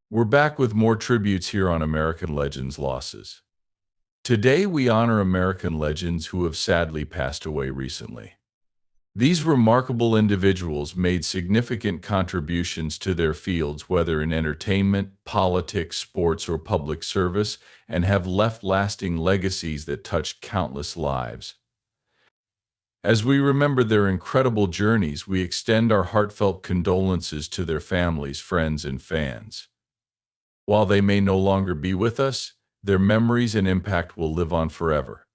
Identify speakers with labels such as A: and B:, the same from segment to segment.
A: We're back with more tributes here on American Legends Losses. Today we honor American legends who have sadly passed away recently. These remarkable individuals made significant contributions to their fields, whether in entertainment, politics, sports, or public service, and have left lasting legacies that touched countless lives. As we remember their incredible journeys, we extend our heartfelt condolences to their families, friends, and fans. While they may no longer be with us, their memories and impact will live on forever.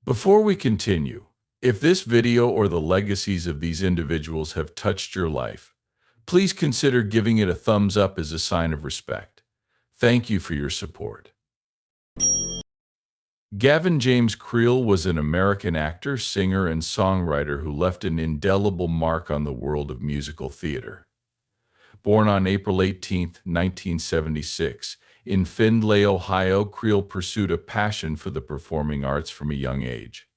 A: Before we continue, if this video or the legacies of these individuals have touched your life, please consider giving it a thumbs up as a sign of respect. Thank you for your support. Gavin James Creel was an American actor, singer, and songwriter who left an indelible mark on the world of musical theater. Born on April 18, 1976, in Findlay, Ohio, Creel pursued a passion for the performing arts from a young age.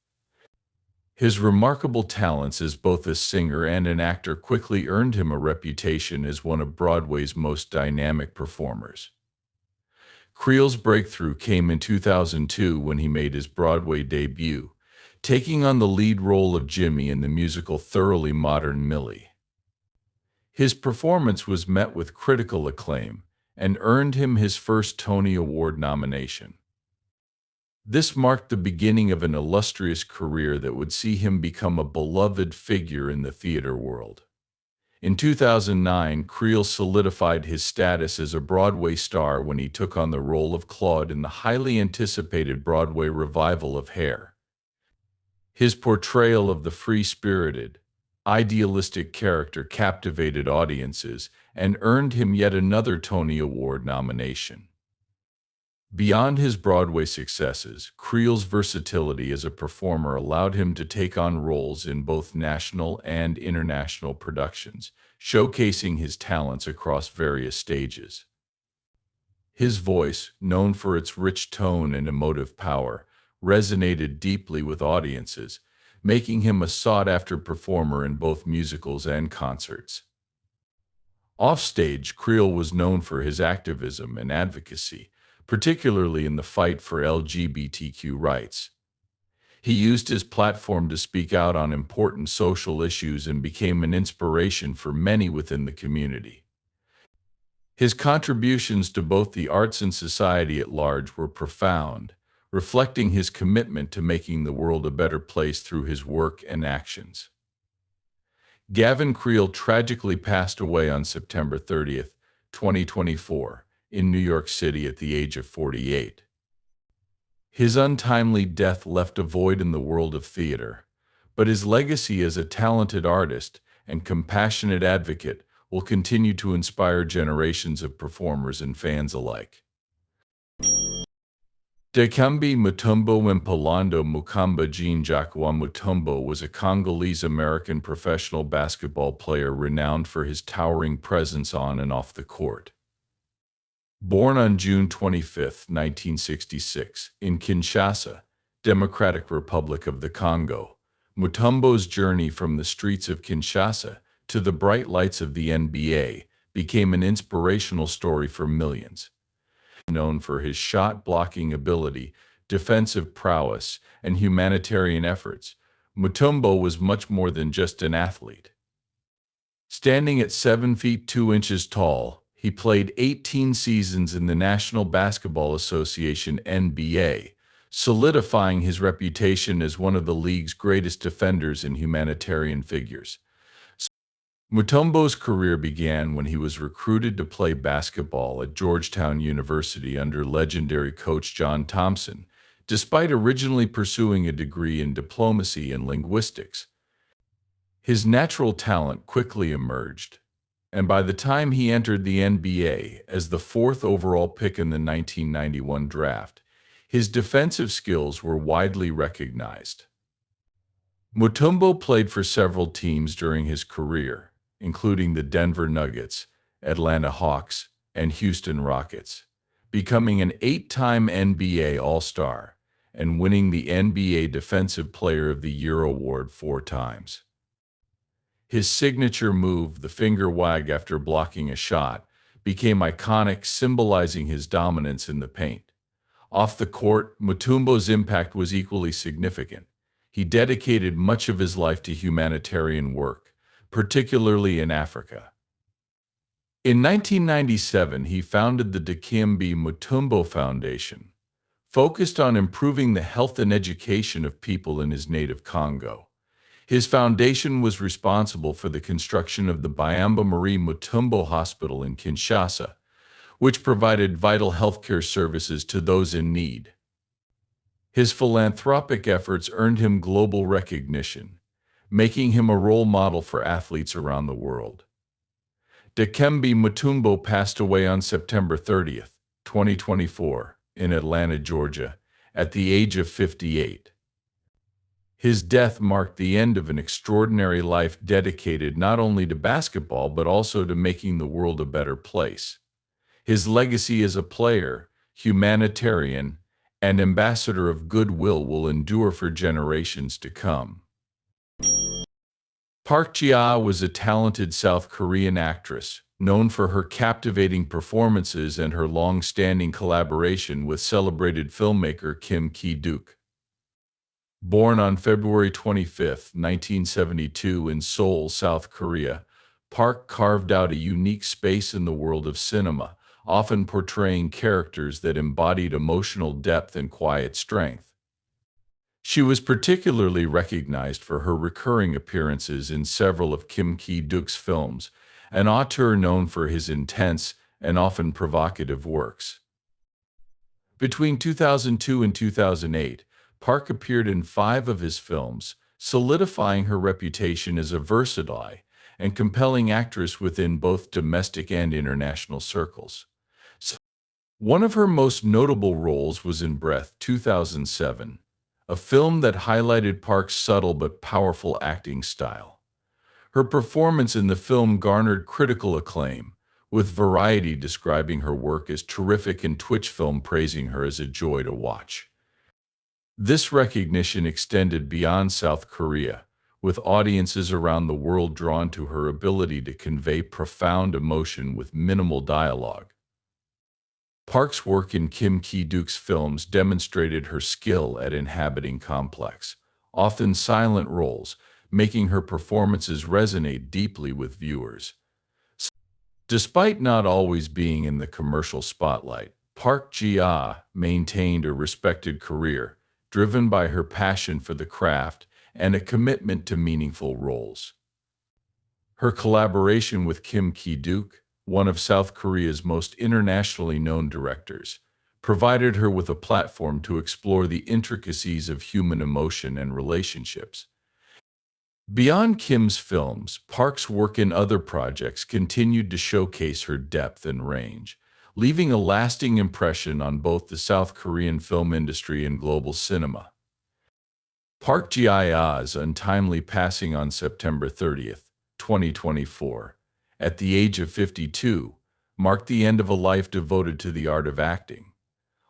A: His remarkable talents as both a singer and an actor quickly earned him a reputation as one of Broadway's most dynamic performers. Creel's breakthrough came in 2002 when he made his Broadway debut, taking on the lead role of Jimmy in the musical Thoroughly Modern Millie. His performance was met with critical acclaim and earned him his first Tony Award nomination. This marked the beginning of an illustrious career that would see him become a beloved figure in the theater world. In 2009, Creel solidified his status as a Broadway star when he took on the role of Claude in the highly anticipated Broadway revival of Hair. His portrayal of the free-spirited, idealistic character captivated audiences and earned him yet another Tony Award nomination. Beyond his Broadway successes, Creel's versatility as a performer allowed him to take on roles in both national and international productions, showcasing his talents across various stages. His voice, known for its rich tone and emotive power, resonated deeply with audiences, making him a sought-after performer in both musicals and concerts. Offstage, Creel was known for his activism and advocacy, particularly in the fight for LGBTQ rights. He used his platform to speak out on important social issues and became an inspiration for many within the community. His contributions to both the arts and society at large were profound, reflecting his commitment to making the world a better place through his work and actions. Gavin Creel tragically passed away on September 30, 2024, in New York City at the age of 48. His untimely death left a void in the world of theater, but his legacy as a talented artist and compassionate advocate will continue to inspire generations of performers and fans alike. Dikembe Mutombo Mpilando Mukamba Jean-Jacques Mutombo was a Congolese-American professional basketball player renowned for his towering presence on and off the court. Born on June 25, 1966, in Kinshasa, Democratic Republic of the Congo, Mutombo's journey from the streets of Kinshasa to the bright lights of the NBA became an inspirational story for millions. Known for his shot-blocking ability, defensive prowess, and humanitarian efforts, Mutombo was much more than just an athlete. Standing at 7 feet 2 inches tall, he played 18 seasons in the National Basketball Association (NBA), solidifying his reputation as one of the league's greatest defenders and humanitarian figures. Mutombo's career began when he was recruited to play basketball at Georgetown University under legendary coach John Thompson, despite originally pursuing a degree in diplomacy and linguistics. His natural talent quickly emerged, and by the time he entered the NBA as the 4th overall pick in the 1991 draft, his defensive skills were widely recognized. Mutombo played for several teams during his career, including the Denver Nuggets, Atlanta Hawks, and Houston Rockets, becoming an 8-time NBA All-Star and winning the NBA Defensive Player of the Year award 4 times. His signature move, the finger wag after blocking a shot, became iconic, symbolizing his dominance in the paint. Off the court, Mutombo's impact was equally significant. He dedicated much of his life to humanitarian work, particularly in Africa. In 1997, he founded the Dikembe Mutombo Foundation, focused on improving the health and education of people in his native Congo. His foundation was responsible for the construction of the Byamba Marie Mutombo Hospital in Kinshasa, which provided vital healthcare services to those in need. His philanthropic efforts earned him global recognition, making him a role model for athletes around the world. Dikembe Mutombo passed away on September 30th, 2024, in Atlanta, Georgia, at the age of 58. His death marked the end of an extraordinary life dedicated not only to basketball but also to making the world a better place. His legacy as a player, humanitarian, and ambassador of goodwill will endure for generations to come. Park Ji-ah was a talented South Korean actress, known for her captivating performances and her long-standing collaboration with celebrated filmmaker Kim Ki-duk. Born on February 25, 1972 in Seoul, South Korea, Park carved out a unique space in the world of cinema, often portraying characters that embodied emotional depth and quiet strength. She was particularly recognized for her recurring appearances in several of Kim Ki-duk's films, an auteur known for his intense and often provocative works. Between 2002 and 2008, Park appeared in 5 of his films, solidifying her reputation as a versatile and compelling actress within both domestic and international circles. One of her most notable roles was in Breath 2007, a film that highlighted Park's subtle but powerful acting style. Her performance in the film garnered critical acclaim, with Variety describing her work as terrific and Twitch Film praising her as a joy to watch. This recognition extended beyond South Korea, with audiences around the world drawn to her ability to convey profound emotion with minimal dialogue. Park's work in Kim Ki-duk's films demonstrated her skill at inhabiting complex, often silent roles, making her performances resonate deeply with viewers. Despite not always being in the commercial spotlight, Park Ji-ah maintained a respected career, driven by her passion for the craft and a commitment to meaningful roles. Her collaboration with Kim Ki-duk, one of South Korea's most internationally known directors, provided her with a platform to explore the intricacies of human emotion and relationships. Beyond Kim's films, Park's work in other projects continued to showcase her depth and range, leaving a lasting impression on both the South Korean film industry and global cinema. Park Ji-ah's untimely passing on September 30th, 2024, at the age of 52, marked the end of a life devoted to the art of acting.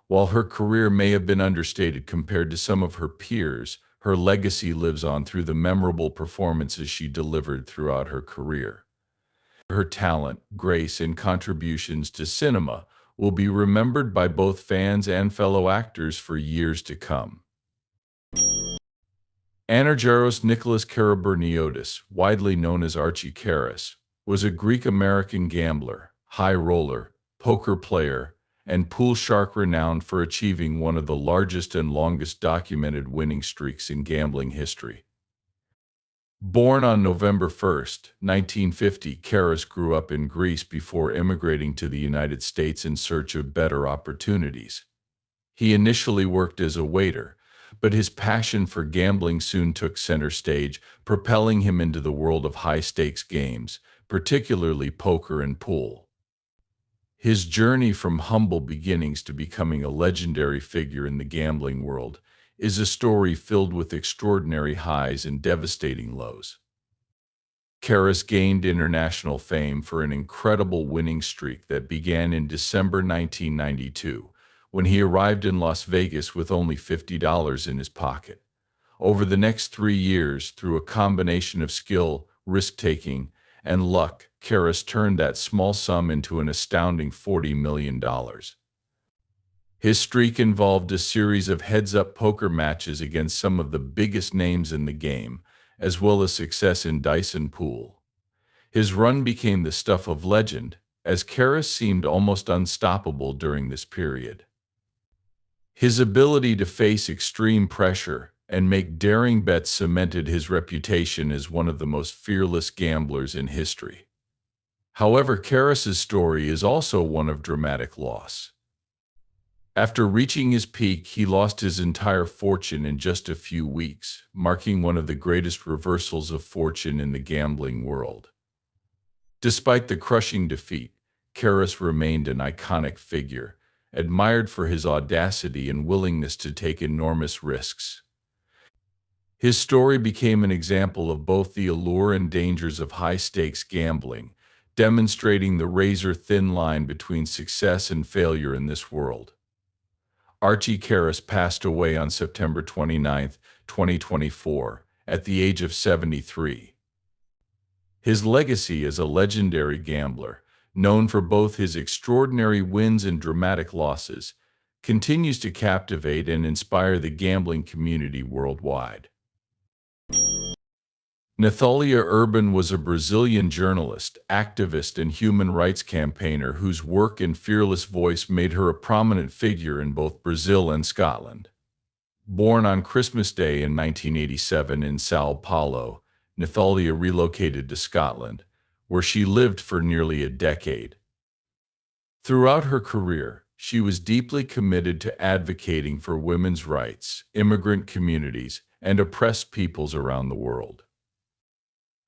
A: While her career may have been understated compared to some of her peers, her legacy lives on through the memorable performances she delivered throughout her career. Her talent, grace, and contributions to cinema will be remembered by both fans and fellow actors for years to come. Anargyros Nicholas Karaberniotis, widely known as Archie Karras, was a Greek-American gambler, high roller, poker player, and pool shark renowned for achieving one of the largest and longest documented winning streaks in gambling history. Born on November 1, 1950, Karras grew up in Greece before immigrating to the United States in search of better opportunities. He initially worked as a waiter, but his passion for gambling soon took center stage, propelling him into the world of high-stakes games, particularly poker and pool. His journey from humble beginnings to becoming a legendary figure in the gambling world is a story filled with extraordinary highs and devastating lows. Karras gained international fame for an incredible winning streak that began in December 1992, when he arrived in Las Vegas with only $50 in his pocket. Over the next 3 years, through a combination of skill, risk-taking, and luck, Karras turned that small sum into an astounding $40 million. His streak involved a series of heads-up poker matches against some of the biggest names in the game, as well as success in dice and pool. His run became the stuff of legend, as Karras seemed almost unstoppable during this period. His ability to face extreme pressure and make daring bets cemented his reputation as one of the most fearless gamblers in history. However, Karras's story is also one of dramatic loss. After reaching his peak, he lost his entire fortune in just a few weeks, marking one of the greatest reversals of fortune in the gambling world. Despite the crushing defeat, Karras remained an iconic figure, admired for his audacity and willingness to take enormous risks. His story became an example of both the allure and dangers of high-stakes gambling, demonstrating the razor-thin line between success and failure in this world. Archie Karras passed away on September 29, 2024, at the age of 73. His legacy as a legendary gambler, known for both his extraordinary wins and dramatic losses, continues to captivate and inspire the gambling community worldwide. Nathalia Urban was a Brazilian journalist, activist, and human rights campaigner whose work and fearless voice made her a prominent figure in both Brazil and Scotland. Born on Christmas Day in 1987 in São Paulo, Nathalia relocated to Scotland, where she lived for nearly a decade. Throughout her career, she was deeply committed to advocating for women's rights, immigrant communities, and oppressed peoples around the world.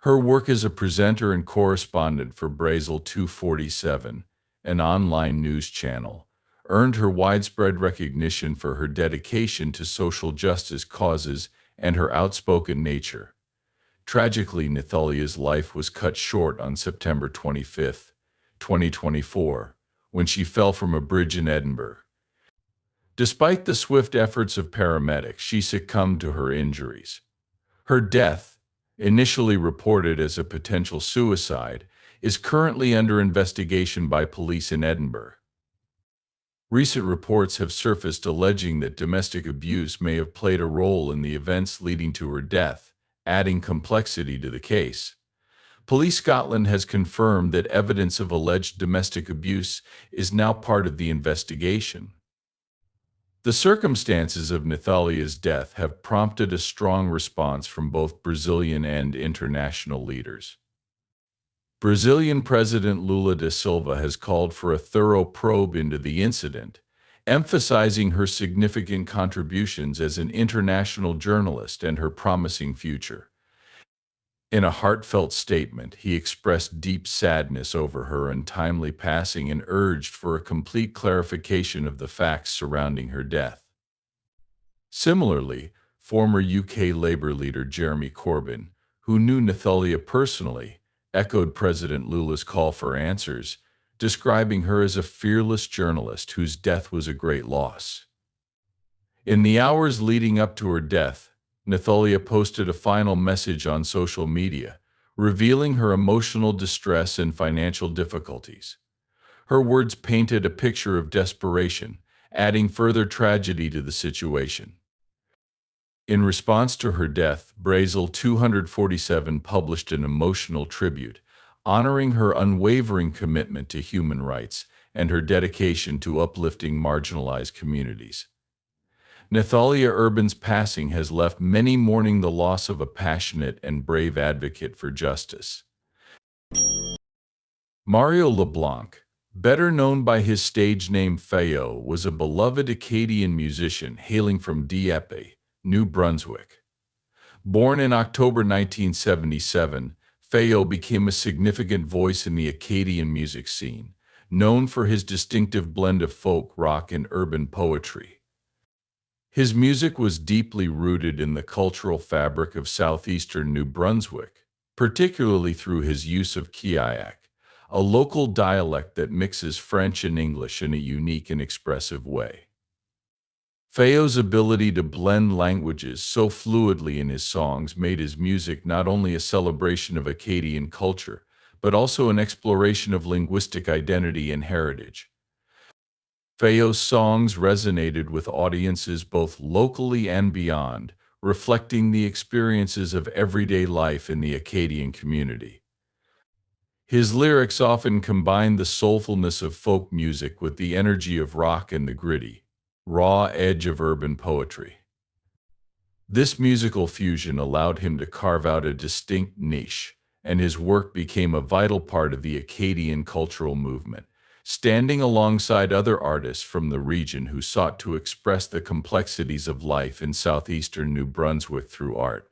A: Her work as a presenter and correspondent for Brasil 247, an online news channel, earned her widespread recognition for her dedication to social justice causes and her outspoken nature. Tragically, Nathalia's life was cut short on September 25, 2024, when she fell from a bridge in Edinburgh. Despite the swift efforts of paramedics, she succumbed to her injuries. Her death, initially reported as a potential suicide, is currently under investigation by police in Edinburgh. Recent reports have surfaced alleging that domestic abuse may have played a role in the events leading to her death, adding complexity to the case. Police Scotland has confirmed that evidence of alleged domestic abuse is now part of the investigation. The circumstances of Nathalia's death have prompted a strong response from both Brazilian and international leaders. Brazilian President Lula da Silva has called for a thorough probe into the incident, emphasizing her significant contributions as an international journalist and her promising future. In a heartfelt statement, he expressed deep sadness over her untimely passing and urged for a complete clarification of the facts surrounding her death. Similarly, former UK Labour leader Jeremy Corbyn, who knew Nathalia personally, echoed President Lula's call for answers, describing her as a fearless journalist whose death was a great loss. In the hours leading up to her death, Nathalia posted a final message on social media, revealing her emotional distress and financial difficulties. Her words painted a picture of desperation, adding further tragedy to the situation. In response to her death, Brasil 247 published an emotional tribute, honoring her unwavering commitment to human rights and her dedication to uplifting marginalized communities. Nathalia Urban's passing has left many mourning the loss of a passionate and brave advocate for justice. Mario LeBlanc, better known by his stage name Feo, was a beloved Acadian musician hailing from Dieppe, New Brunswick. Born in October 1977, Feo became a significant voice in the Acadian music scene, known for his distinctive blend of folk, rock, and urban poetry. His music was deeply rooted in the cultural fabric of southeastern New Brunswick, particularly through his use of Kiayak, a local dialect that mixes French and English in a unique and expressive way. Feo's ability to blend languages so fluidly in his songs made his music not only a celebration of Acadian culture, but also an exploration of linguistic identity and heritage. Fayo's songs resonated with audiences both locally and beyond, reflecting the experiences of everyday life in the Acadian community. His lyrics often combine the soulfulness of folk music with the energy of rock and the gritty, raw edge of urban poetry. This musical fusion allowed him to carve out a distinct niche, and his work became a vital part of the Acadian cultural movement, standing alongside other artists from the region who sought to express the complexities of life in southeastern New Brunswick through art.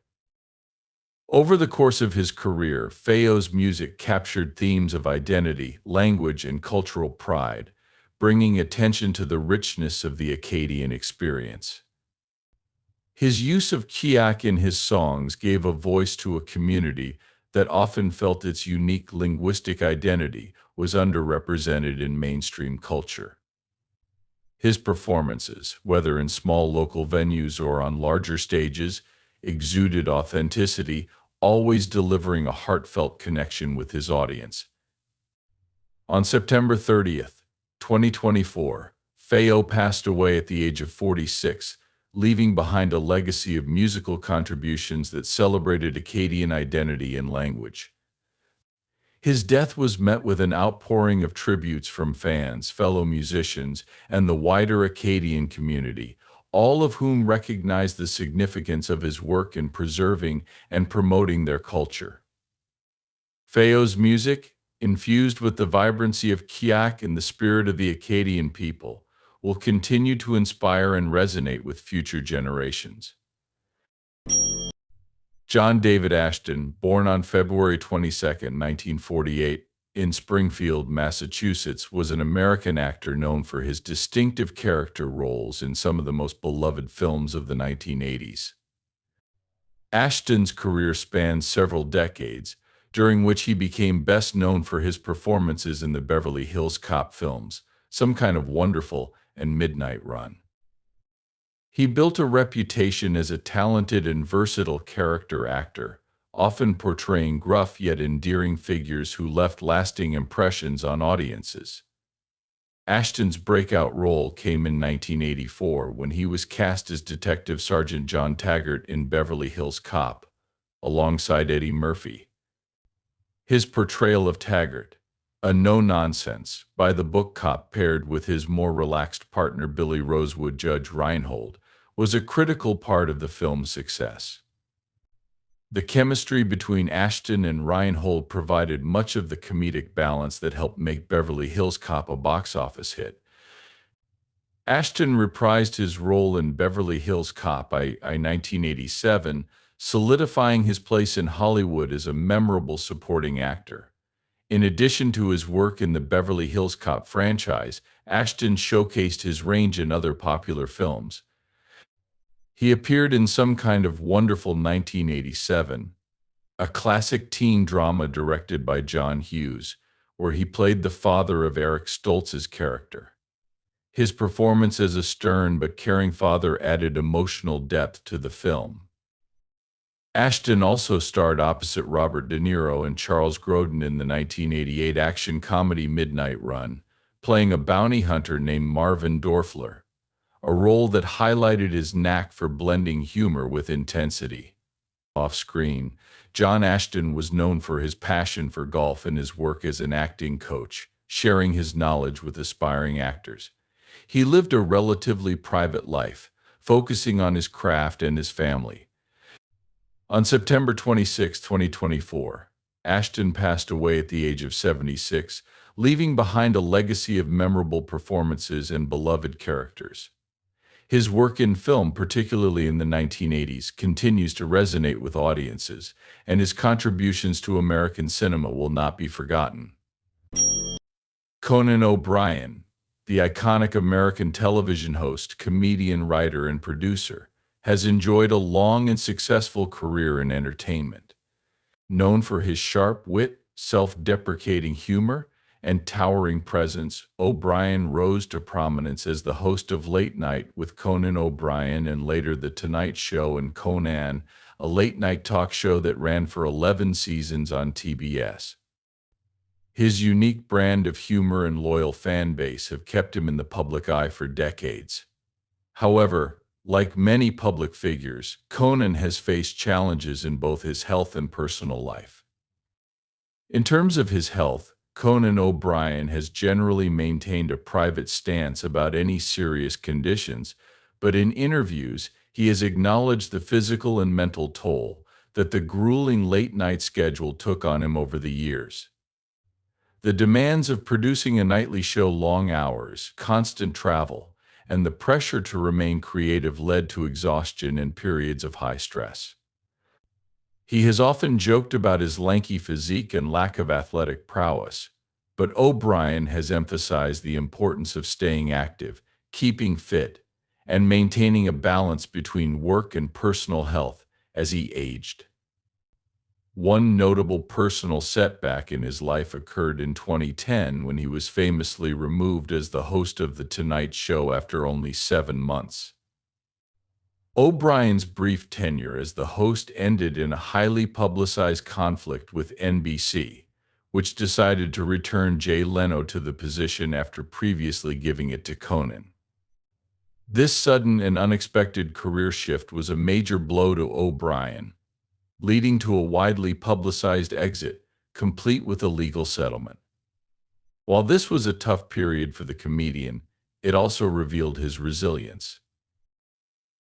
A: Over the course of his career, Fayo's music captured themes of identity, language, and cultural pride, bringing attention to the richness of the Acadian experience. His use of Kiak in his songs gave a voice to a community that often felt its unique linguistic identity was underrepresented in mainstream culture. His performances, whether in small local venues or on larger stages, exuded authenticity, always delivering a heartfelt connection with his audience. On September 30th, 2024, Fayo passed away at the age of 46, leaving behind a legacy of musical contributions that celebrated Acadian identity and language. His death was met with an outpouring of tributes from fans, fellow musicians, and the wider Acadian community, all of whom recognized the significance of his work in preserving and promoting their culture. Fayo's music, infused with the vibrancy of Kiak and the spirit of the Acadian people, will continue to inspire and resonate with future generations. John David Ashton, born on February 22, 1948, in Springfield, Massachusetts, was an American actor known for his distinctive character roles in some of the most beloved films of the 1980s. Ashton's career spanned several decades, during which he became best known for his performances in the Beverly Hills Cop films, Some Kind of Wonderful and Midnight Run. He built a reputation as a talented and versatile character actor, often portraying gruff yet endearing figures who left lasting impressions on audiences. Ashton's breakout role came in 1984 when he was cast as Detective Sergeant John Taggart in Beverly Hills Cop, alongside Eddie Murphy. His portrayal of Taggart, a no-nonsense, by-the-book cop paired with his more relaxed partner Billy Rosewood Judge Reinhold, was a critical part of the film's success. The chemistry between Ashton and Reinhold provided much of the comedic balance that helped make Beverly Hills Cop a box office hit. Ashton reprised his role in Beverly Hills Cop in 1987, solidifying his place in Hollywood as a memorable supporting actor. In addition to his work in the Beverly Hills Cop franchise, Ashton showcased his range in other popular films. He appeared in Some Kind of Wonderful 1987, a classic teen drama directed by John Hughes, where he played the father of Eric Stoltz's character. His performance as a stern but caring father added emotional depth to the film. Ashton also starred opposite Robert De Niro and Charles Grodin in the 1988 action comedy Midnight Run, playing a bounty hunter named Marvin Dorfler, a role that highlighted his knack for blending humor with intensity. Off-screen, John Ashton was known for his passion for golf and his work as an acting coach, sharing his knowledge with aspiring actors. He lived a relatively private life, focusing on his craft and his family. On September 26, 2024, Ashton passed away at the age of 76, leaving behind a legacy of memorable performances and beloved characters. His work in film, particularly in the 1980s, continues to resonate with audiences, and his contributions to American cinema will not be forgotten. Conan O'Brien, the iconic American television host, comedian, writer, and producer, has enjoyed a long and successful career in entertainment. Known for his sharp wit, self-deprecating humor, and towering presence, O'Brien rose to prominence as the host of Late Night with Conan O'Brien and later The Tonight Show and Conan, a late-night talk show that ran for 11 seasons on TBS. His unique brand of humor and loyal fan base have kept him in the public eye for decades. However, like many public figures, Conan has faced challenges in both his health and personal life. In terms of his health, Conan O'Brien has generally maintained a private stance about any serious conditions, but in interviews, he has acknowledged the physical and mental toll that the grueling late-night schedule took on him over the years. The demands of producing a nightly show, long hours, constant travel, and the pressure to remain creative led to exhaustion and periods of high stress. He has often joked about his lanky physique and lack of athletic prowess, but O'Brien has emphasized the importance of staying active, keeping fit, and maintaining a balance between work and personal health as he aged. One notable personal setback in his life occurred in 2010 when he was famously removed as the host of The Tonight Show after only 7 months. O'Brien's brief tenure as the host ended in a highly publicized conflict with NBC, which decided to return Jay Leno to the position after previously giving it to Conan. This sudden and unexpected career shift was a major blow to O'Brien, leading to a widely publicized exit, complete with a legal settlement. While this was a tough period for the comedian, it also revealed his resilience.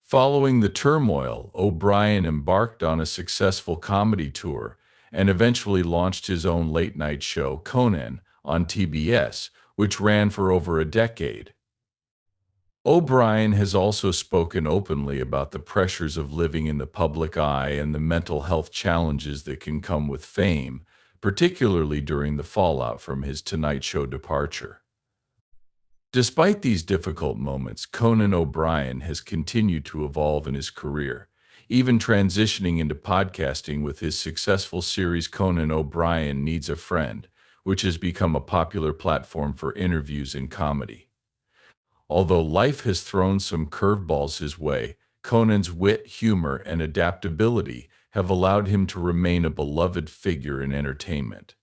A: Following the turmoil, O'Brien embarked on a successful comedy tour and eventually launched his own late-night show, Conan, on TBS, which ran for over a decade. O'Brien has also spoken openly about the pressures of living in the public eye and the mental health challenges that can come with fame, particularly during the fallout from his Tonight Show departure. Despite these difficult moments, Conan O'Brien has continued to evolve in his career, even transitioning into podcasting with his successful series Conan O'Brien Needs a Friend, which has become a popular platform for interviews and comedy. Although life has thrown some curveballs his way, Conan's wit, humor, and adaptability have allowed him to remain a beloved figure in entertainment.